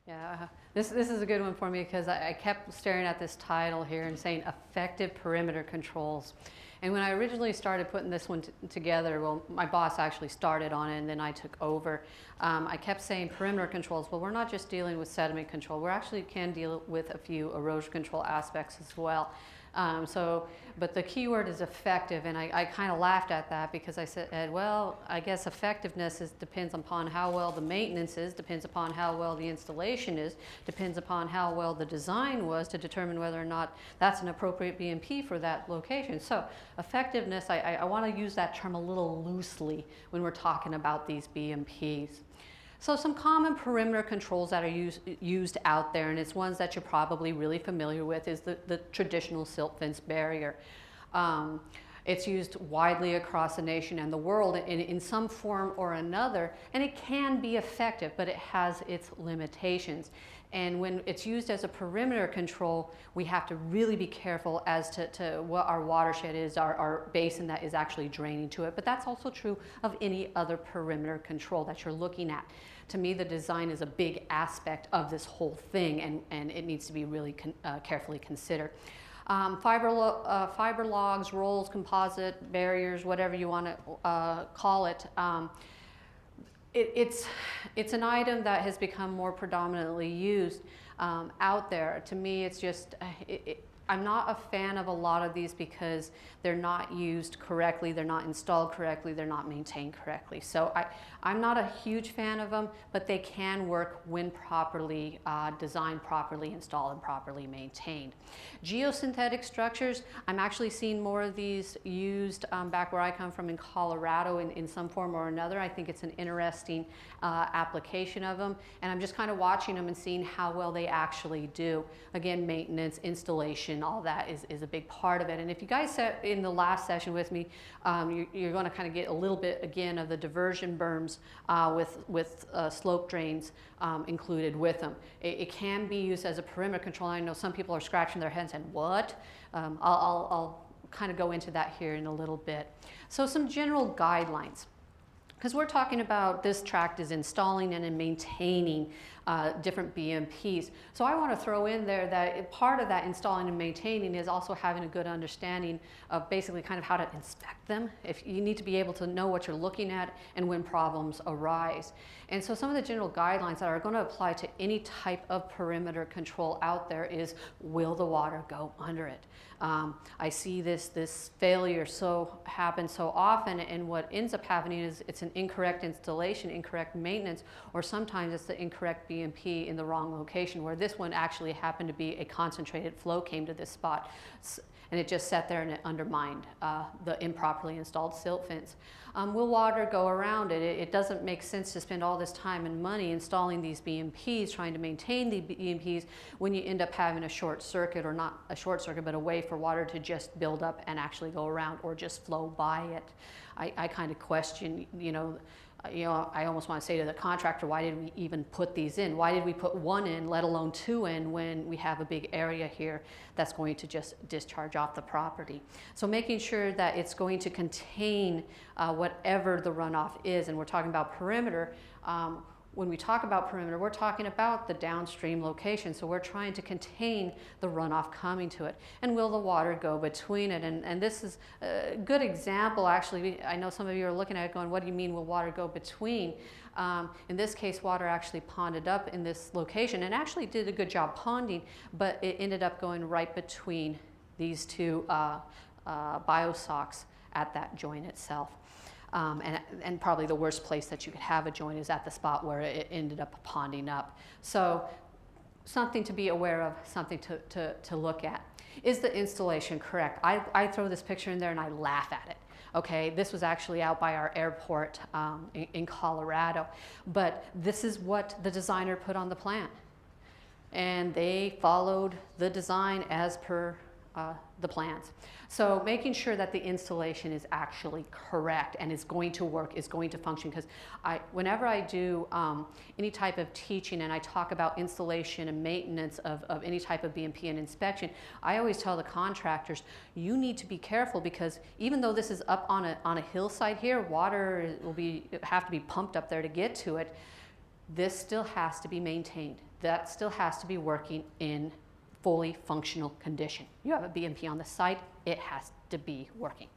Yeah, this is a good one for me because I kept staring at this title here and saying effective perimeter controls. And when I originally started putting this one together, well, my boss actually started on it and then I took over. I kept saying perimeter controls. Well, we're not just dealing with sediment control. We actually can deal with a few erosion control aspects as well. But the key word is effective, and I kind of laughed at that because I said, well, I guess effectiveness depends upon how well the maintenance is, depends upon how well the installation is, depends upon how well the design was to determine whether or not that's an appropriate B&P for that location. So effectiveness, I want to use that term a little loosely when we're talking about these B&Ps. So some common perimeter controls that are used out there, and it's ones that you're probably really familiar with, is the traditional silt fence barrier. It's used widely across the nation and the world in some form or another, and it can be effective, but it has its limitations. And when it's used as a perimeter control, we have to really be careful as to what our watershed is, our basin that is actually draining to it. But that's also true of any other perimeter control that you're looking at. To me, the design is a big aspect of this whole thing, and it needs to be really carefully considered. Fiber logs, rolls, composite barriers, whatever you want to call it. It's an item that has become more predominantly used out there. To me, it's just, I'm not a fan of a lot of these because they're not used correctly, they're not installed correctly, they're not maintained correctly. So I'm not a huge fan of them, but they can work when properly designed, properly installed, and properly maintained. Geosynthetic structures, I'm actually seeing more of these used back where I come from in Colorado in some form or another. I think it's an interesting application of them, and I'm just kind of watching them and seeing how well they actually do. Again, maintenance, installation, all that is a big part of it. And if you guys sat in the last session with me, you're going to kind of get a little bit again of the diversion berms with slope drains included with them. It can be used as a perimeter control. I know some people are scratching their heads and saying, what? I'll kind of go into that here in a little bit. So some general guidelines. Because we're talking about this tract is installing and maintaining different B&Ps. So I want to throw in there that part of that installing and maintaining is also having a good understanding of basically kind of how to inspect them. If you need to be able to know what you're looking at and when problems arise. And so some of the general guidelines that are going to apply to any type of perimeter control out there is, will the water go under it? I see this failure happen so often, and what ends up happening is it's an incorrect installation, incorrect maintenance, or sometimes it's the incorrect B&P in the wrong location, where this one actually happened to be a concentrated flow came to this spot, and it just sat there and it undermined the improperly installed silt fence. Will water go around it? It doesn't make sense to spend all this time and money installing these B&Ps, trying to maintain the B&Ps, when you end up having a short circuit, or not a short circuit, but a way for water to just build up and actually go around or just flow by it. I kind of question, I almost want to say to the contractor, why did we even put these in? Why did we put one in, let alone two in, when we have a big area here that's going to just discharge off the property? So making sure that it's going to contain whatever the runoff is, and we're talking about perimeter. When we talk about perimeter, we're talking about the downstream location. So we're trying to contain the runoff coming to it. And will the water go between it? And this is a good example, actually. I know some of you are looking at it going, what do you mean will water go between? In this case, water actually ponded up in this location and actually did a good job ponding, but it ended up going right between these two biosocks at that joint itself. And probably the worst place that you could have a joint is at the spot where it ended up ponding up. So something to be aware of, something to look at. Is the installation correct? I throw this picture in there and I laugh at it. Okay, this was actually out by our airport in Colorado. But this is what the designer put on the plan. And they followed the design as per the plans. So making sure that the installation is actually correct and is going to work, is going to function, because whenever I do any type of teaching and I talk about installation and maintenance of any type of B&P and inspection, I always tell the contractors, you need to be careful, because even though this is up on a hillside here, water will have to be pumped up there to get to it. this still has to be maintained. That still has to be working in fully functional condition. You have a BMP on the site, it has to be working.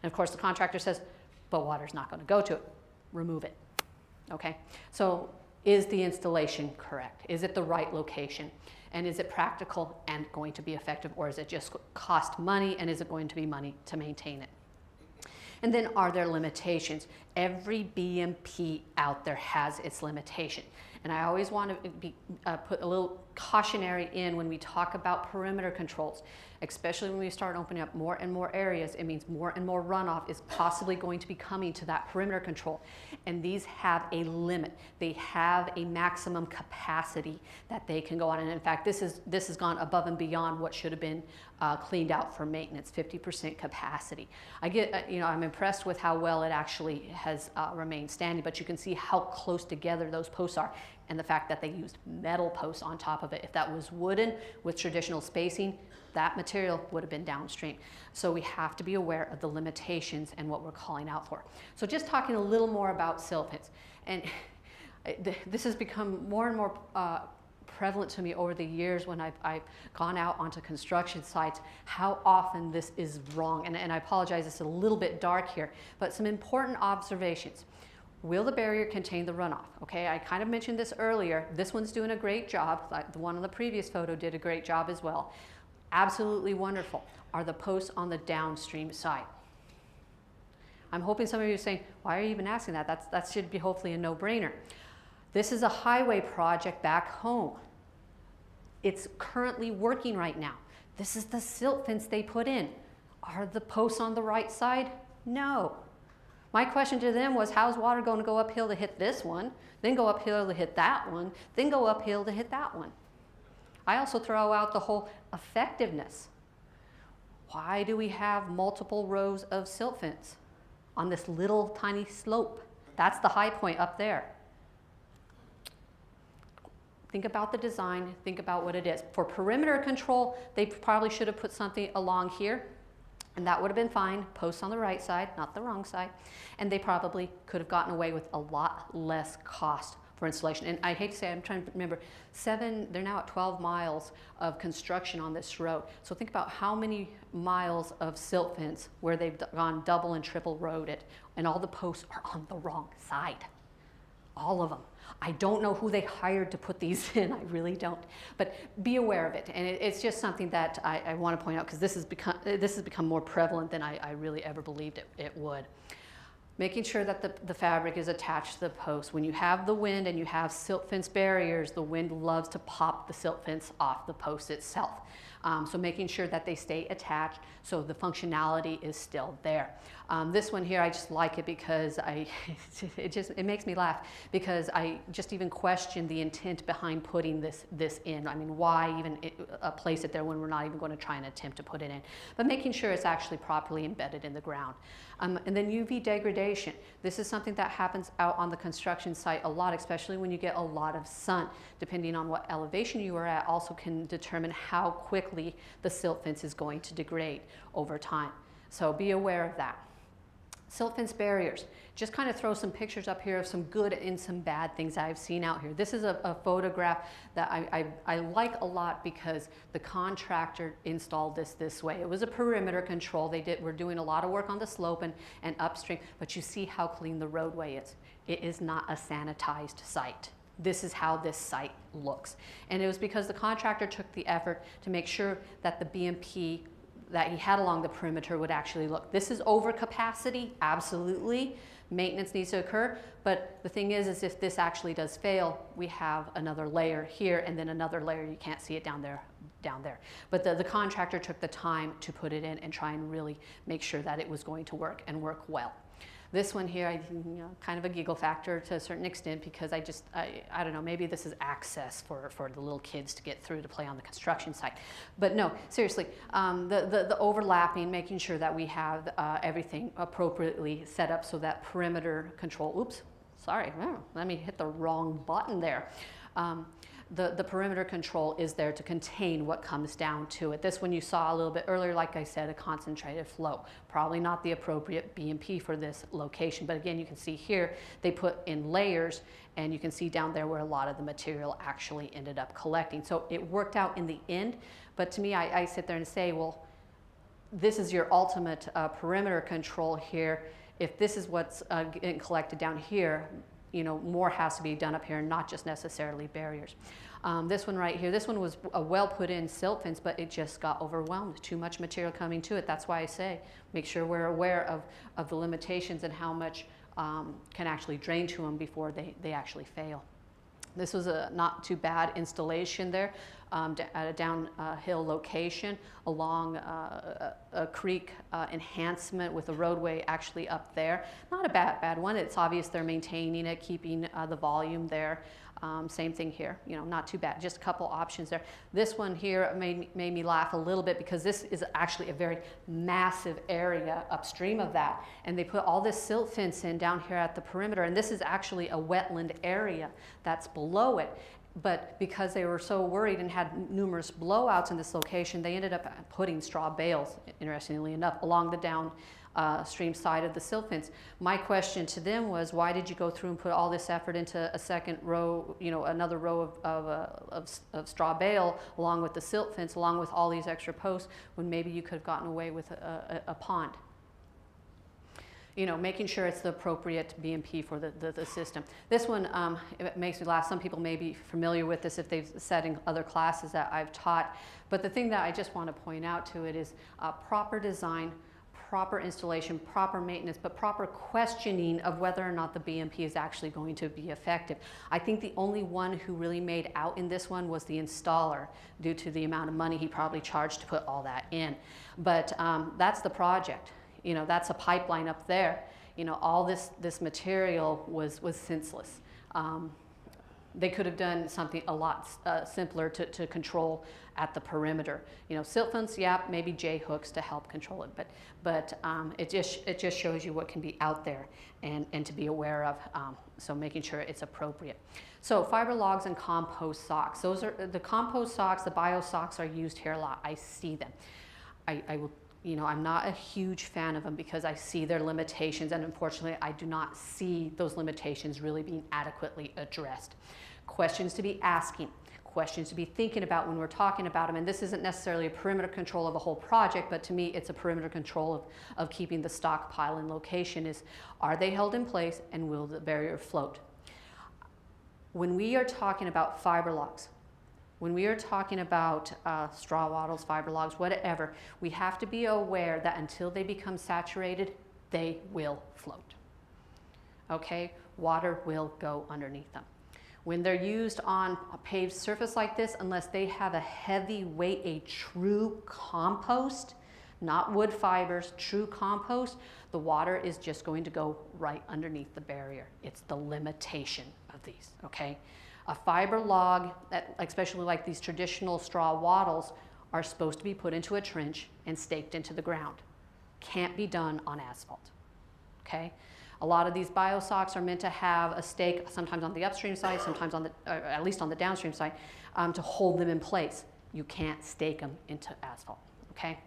And of course the contractor says, but water's not going to go to it. Remove it. Okay? So is the installation correct? Is it the right location? And is it practical and going to be effective, or is it just cost money, and is it going to be money to maintain it? And then are there limitations? Every BMP out there has its limitation. And I always want to put a little cautionary in when we talk about perimeter controls, especially when we start opening up more and more areas. It means more and more runoff is possibly going to be coming to that perimeter control. And these have a limit. They have a maximum capacity that they can go on. And in fact, this has gone above and beyond what should have been cleaned out for maintenance, 50% capacity. I'm impressed with how well it actually has remained standing, but you can see how close together those posts are, and the fact that they used metal posts on top of it. If that was wooden with traditional spacing, that material would have been downstream. So we have to be aware of the limitations and what we're calling out for. So just talking a little more about silt pits, and this has become more and more prevalent to me over the years when I've gone out onto construction sites, how often this is wrong. And I apologize, it's a little bit dark here, but some important observations. Will the barrier contain the runoff? Okay, I kind of mentioned this earlier. This one's doing a great job. The one on the previous photo did a great job as well. Absolutely wonderful. Are the posts on the downstream side? I'm hoping some of you are saying, why are you even asking that? That should be hopefully a no-brainer. This is a highway project back home. It's currently working right now. This is the silt fence they put in. Are the posts on the right side? No. My question to them was, how's water going to go uphill to hit this one, then go uphill to hit that one, then go uphill to hit that one? I also throw out the whole effectiveness. Why do we have multiple rows of silt fence on this little tiny slope? That's the high point up there. Think about the design, think about what it is. For perimeter control, they probably should have put something along here, and that would have been fine. Posts on the right side, not the wrong side. And they probably could have gotten away with a lot less cost for installation. And I hate to say, I'm trying to remember, they're now at 12 miles of construction on this road. So think about how many miles of silt fence where they've gone double and triple roaded, and all the posts are on the wrong side. All of them. I don't know who they hired to put these in, I really don't. But be aware of it, and it's just something that I want to point out, because this has become more prevalent than I really ever believed it would. Making sure that the fabric is attached to the post. When you have the wind and you have silt fence barriers, the wind loves to pop the silt fence off the post itself. So making sure that they stay attached so the functionality is still there. This one here, I just like it because it makes me laugh, because I just even question the intent behind putting this in. I mean, why even place it there when we're not even going to try and attempt to put it in? But making sure it's actually properly embedded in the ground. And then UV degradation. This is something that happens out on the construction site a lot, especially when you get a lot of sun. Depending on what elevation you are at, also can determine how quickly the silt fence is going to degrade over time. So be aware of that. Silt fence barriers. Just kind of throw some pictures up here of some good and some bad things I've seen out here. This is a photograph that I like a lot because the contractor installed this way. It was a perimeter control. We're doing a lot of work on the slope and upstream, but you see how clean the roadway is. It is not a sanitized site. This is how this site looks. And it was because the contractor took the effort to make sure that the BMP that he had along the perimeter would actually look. This is over capacity, absolutely. Maintenance needs to occur, but the thing is if this actually does fail, we have another layer here and then another layer. You can't see it down there. But the contractor took the time to put it in and try and really make sure that it was going to work and work well. This one here, kind of a giggle factor to a certain extent, because I don't know, maybe this is access for the little kids to get through to play on the construction site. But no, seriously, the overlapping, making sure that we have everything appropriately set up so that perimeter control, oops, sorry, let me hit the wrong button there. the perimeter control is there to contain what comes down to it. This one you saw a little bit earlier, like I said, a concentrated flow. Probably not the appropriate BMP for this location, but again, you can see here, they put in layers, and you can see down there where a lot of the material actually ended up collecting. So it worked out in the end, but to me, I sit there and say, well, this is your ultimate perimeter control here. If this is what's getting collected down here, you know, more has to be done up here, not just necessarily barriers. This one right here, this one was a well put in silt fence, but it just got overwhelmed. Too much material coming to it. That's why I say, make sure we're aware of the limitations and how much can actually drain to them before they actually fail. This was a not too bad installation there at a downhill location along a creek enhancement with a roadway actually up there. Not a bad one. It's obvious they're maintaining it, keeping the volume there. Same thing here, you know, not too bad. Just a couple options there. This one here made me laugh a little bit because this is actually a very massive area upstream of that. And they put all this silt fence in down here at the perimeter. And this is actually a wetland area that's below it. But because they were so worried and had numerous blowouts in this location, they ended up putting straw bales, interestingly enough, along the downstream side of the silt fence. My question to them was, why did you go through and put all this effort into a second row, you know, another row of straw bale along with the silt fence, along with all these extra posts, when maybe you could have gotten away with a pond? You know, making sure it's the appropriate BMP for the system. This one, it makes me laugh. Some people may be familiar with this if they've sat in other classes that I've taught. But the thing that I just want to point out to it is proper design, proper installation, proper maintenance, but proper questioning of whether or not the BMP is actually going to be effective. I think the only one who really made out in this one was the installer, due to the amount of money he probably charged to put all that in. But that's the project. You know, that's a pipeline up there. You know, all this material was senseless. They could have done something a lot simpler to control at the perimeter. You know, silt fence, yeah, maybe J hooks to help control it, but it just shows you what can be out there and to be aware of. So making sure it's appropriate. So fiber logs and compost socks. Those are the compost socks. The bio socks are used here a lot. I see them. I will. You know, I'm not a huge fan of them because I see their limitations, and unfortunately I do not see those limitations really being adequately addressed. Questions to be asking, questions to be thinking about when we're talking about them, and this isn't necessarily a perimeter control of the whole project, but to me it's a perimeter control of keeping the stockpile in location is, are they held in place and will the barrier float? When we are talking about fiber logs, when we are talking about straw wattles, fiber logs, whatever, we have to be aware that until they become saturated, they will float. Okay? Water will go underneath them. When they're used on a paved surface like this, unless they have a heavy weight, a true compost, not wood fibers, true compost, the water is just going to go right underneath the barrier. It's the limitation of these, okay? A fiber log, especially like these traditional straw wattles, are supposed to be put into a trench and staked into the ground. Can't be done on asphalt, okay? A lot of these bio socks are meant to have a stake, sometimes on the upstream side, sometimes on the, at least on the downstream side, to hold them in place. You can't stake them into asphalt, okay?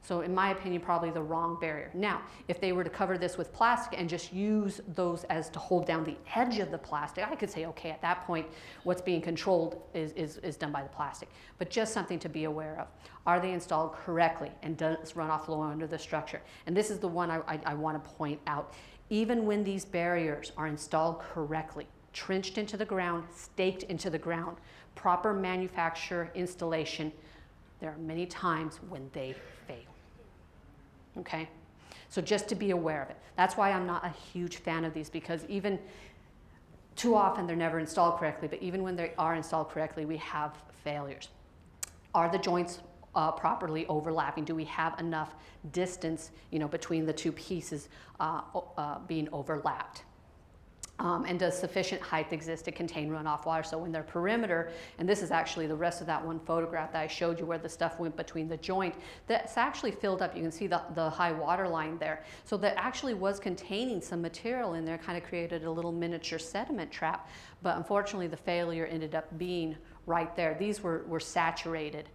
So in my opinion, probably the wrong barrier. Now, if they were to cover this with plastic and just use those as to hold down the edge of the plastic, I could say, okay, at that point, what's being controlled is done by the plastic. But just something to be aware of. Are they installed correctly, and does runoff flow under the structure? And this is the one I want to point out. Even when these barriers are installed correctly, trenched into the ground, staked into the ground, proper manufacture installation, there are many times when they fail. Okay, so just to be aware of it. That's why I'm not a huge fan of these, because even too often they're never installed correctly, but even when they are installed correctly, we have failures. Are the joints properly overlapping? Do we have enough distance, you know, between the two pieces being overlapped? And does sufficient height exist to contain runoff water? So when they're perimeter, and this is actually the rest of that one photograph that I showed you where the stuff went between the joint, that's actually filled up. You can see the high water line there. So that actually was containing some material in there, kind of created a little miniature sediment trap. But unfortunately, the failure ended up being right there. These were saturated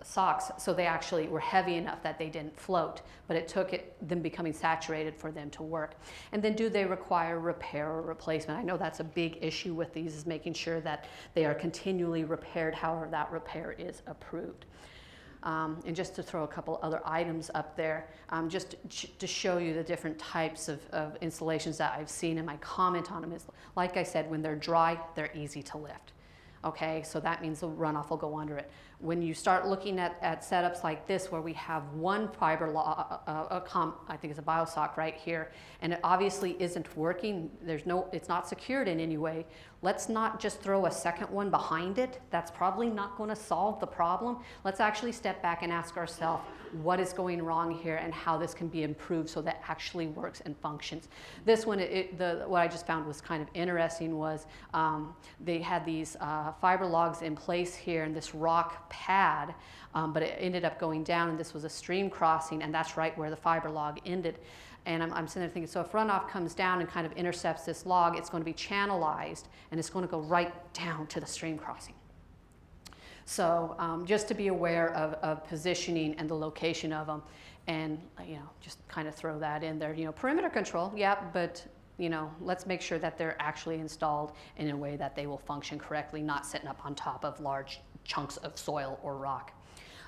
socks, so they actually were heavy enough that they didn't float, but it took them becoming saturated for them to work. And then do they require repair or replacement? I know that's a big issue with these, is making sure that they are continually repaired, however that repair is approved. And just to throw a couple other items up there, just to show you the different types of installations that I've seen, and my comment on them is, like I said, when they're dry, they're easy to lift. Okay, so that means the runoff will go under it. When you start looking at setups like this, where we have one fiber I think it's a biosock right here, and it obviously isn't working, it's not secured in any way, let's not just throw a second one behind it. That's probably not going to solve the problem. Let's actually step back and ask ourselves, what is going wrong here and how this can be improved so that actually works and functions. This one, what I just found was kind of interesting was they had these fiber logs in place here and this rock pad, but it ended up going down, and this was a stream crossing, and that's right where the fiber log ended. And I'm sitting there thinking, so if runoff comes down and kind of intercepts this log, it's going to be channelized and it's going to go right down to the stream crossing. So just to be aware of positioning and the location of them, and just kind of throw that in there. Perimeter control, yeah, but let's make sure that they're actually installed in a way that they will function correctly, not sitting up on top of large chunks of soil or rock.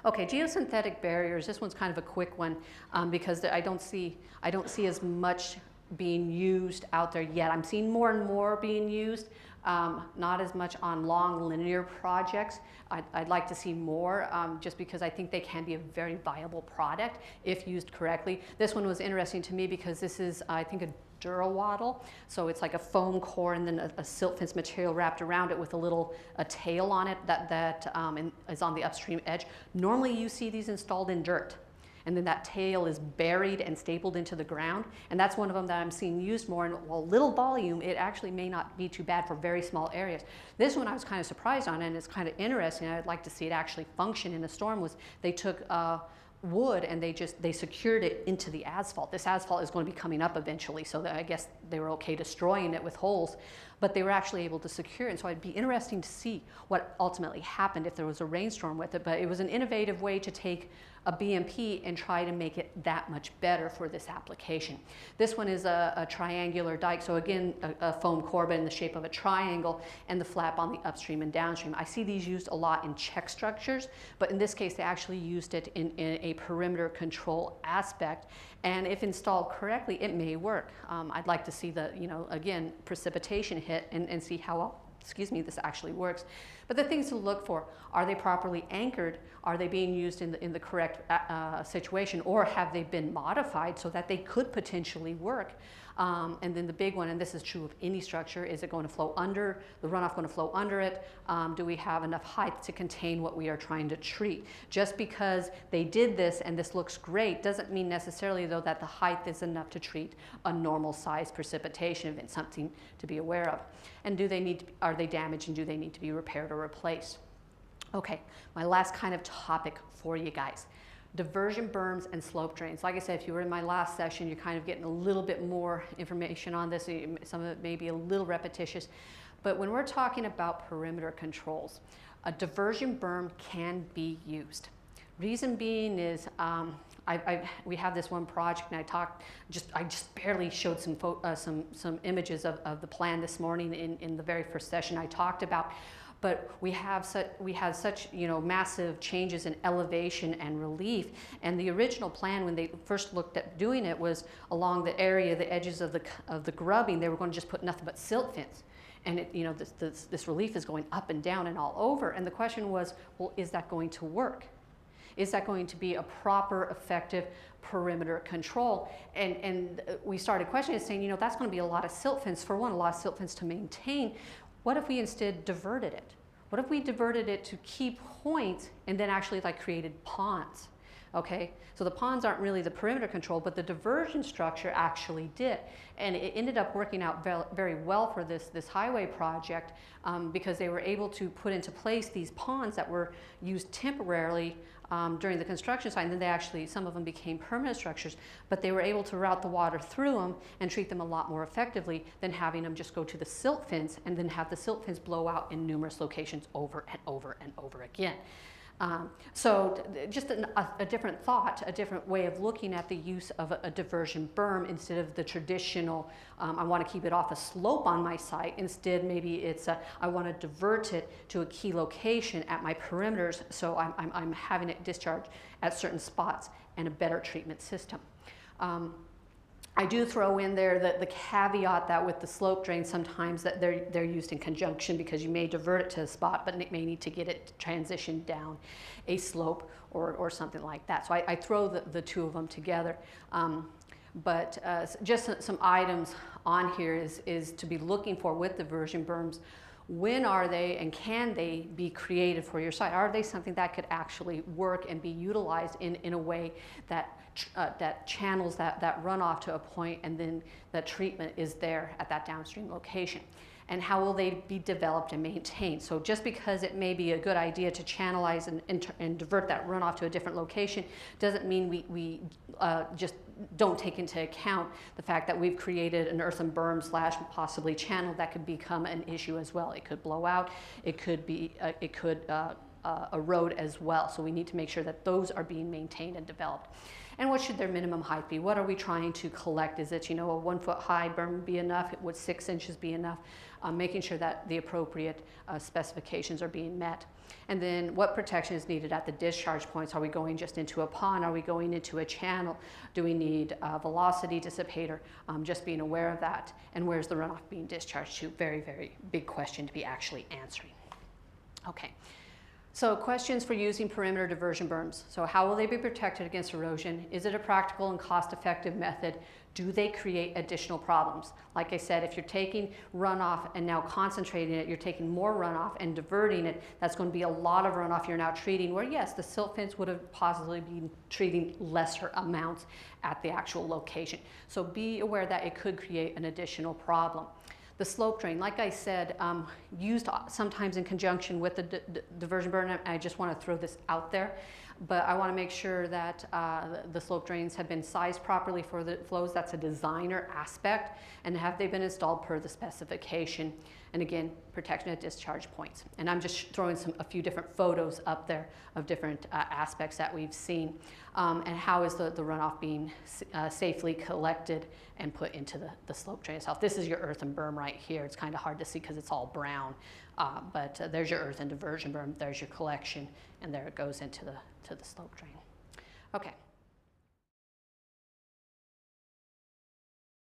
Okay, geosynthetic barriers. This one's kind of a quick one because I don't see as much being used out there yet. I'm seeing more and more being used, not as much on long linear projects. I'd like to see more just because I think they can be a very viable product if used correctly. This one was interesting to me because this is, I think, a Durawaddle. So it's like a foam core and then a silt fence material wrapped around it with a tail on it that is on the upstream edge. Normally you see these installed in dirt, and then that tail is buried and stapled into the ground. And that's one of them that I'm seeing used more. And while little volume, it actually may not be too bad for very small areas. This one I was kind of surprised on, and it's kind of interesting. I'd like to see it actually function in a storm. Was they took wood and they secured it into the asphalt. This asphalt is going to be coming up eventually, so that I guess they were okay destroying it with holes, but they were actually able to secure it. And so it'd be interesting to see what ultimately happened if there was a rainstorm with it. But it was an innovative way to take a BMP and try to make it that much better for this application. This one is a triangular dike, so again a foam core but in the shape of a triangle, and the flap on the upstream and downstream. I see these used a lot in check structures, but in this case they actually used it in a perimeter control aspect, and if installed correctly it may work. I'd like to see the again precipitation hit and see how well this actually works. But the things to look for, are they properly anchored? Are they being used in the correct situation, or have they been modified so that they could potentially work? And then the big one, and this is true of any structure, is it going to flow under, the runoff going to flow under it? Do we have enough height to contain what we are trying to treat? Just because they did this and this looks great doesn't mean necessarily though that the height is enough to treat a normal size precipitation event, something to be aware of. And are they damaged, and do they need to be repaired or replaced? Okay, my last kind of topic for you guys. Diversion berms and slope drains. Like I said, if you were in my last session, you're kind of getting a little bit more information on this. Some of it may be a little repetitious, but when we're talking about perimeter controls, a diversion berm can be used. Reason being is we have this one project, and I just barely showed some images of the plan this morning in the very first session I talked about. But we had such massive changes in elevation and relief, and the original plan when they first looked at doing it was along the edges of the grubbing. They were going to just put nothing but silt fence, and this relief is going up and down and all over. And the question was, well, is that going to work? Is that going to be a proper, effective perimeter control? And we started questioning it, saying, that's going to be a lot of silt fence. For one, a lot of silt fence to maintain. What if we instead diverted it? What if we diverted it to key points and then actually created ponds? Okay, so the ponds aren't really the perimeter control, but the diversion structure actually did. And it ended up working out very well for this highway project because they were able to put into place these ponds that were used temporarily during the construction site, and then they actually, some of them became permanent structures, but they were able to route the water through them and treat them a lot more effectively than having them just go to the silt fence and then have the silt fence blow out in numerous locations over and over and over again. So just a different thought, a different way of looking at the use of a diversion berm instead of the traditional, I want to keep it off a slope on my site. Instead, maybe it's I want to divert it to a key location at my perimeters, so I'm having it discharge at certain spots and a better treatment system. I do throw in there the caveat that with the slope drains, sometimes that they're used in conjunction because you may divert it to a spot, but it may need to get it transitioned down a slope or something like that. So I throw the two of them together. Just some items on here is to be looking for with diversion berms. When are they and can they be created for your site? Are they something that could actually work and be utilized in a way that channels that runoff to a point, and then the treatment is there at that downstream location? And how will they be developed and maintained? So just because it may be a good idea to channelize and divert that runoff to a different location doesn't mean we just don't take into account the fact that we've created an earthen berm / possibly channel that could become an issue as well. It could blow out, it could erode as well. So we need to make sure that those are being maintained and developed. And what should their minimum height be? What are we trying to collect? Is it, a 1 foot high berm be enough? Would 6 inches be enough? Making sure that the appropriate specifications are being met. And then what protection is needed at the discharge points? Are we going just into a pond? Are we going into a channel? Do we need a velocity dissipator? Just being aware of that. And where's the runoff being discharged to? Very, very big question to be actually answering. Okay. So questions for using perimeter diversion berms. So how will they be protected against erosion? Is it a practical and cost-effective method? Do they create additional problems? Like I said, if you're taking runoff and now concentrating it, you're taking more runoff and diverting it, that's going to be a lot of runoff you're now treating, where yes, the silt fence would have possibly been treating lesser amounts at the actual location. So be aware that it could create an additional problem. The slope drain, like I said, used sometimes in conjunction with the diversion berm. I just want to throw this out there, but I want to make sure that the slope drains have been sized properly for the flows. That's a designer aspect, and have they been installed per the specification? And again, protection at discharge points. And I'm just throwing a few different photos up there of different aspects that we've seen, and how is the runoff being safely collected and put into the slope drain itself. This is your earthen berm right here. It's kind of hard to see because it's all brown, but there's your earthen diversion berm, there's your collection, and there it goes into the slope drain. Okay.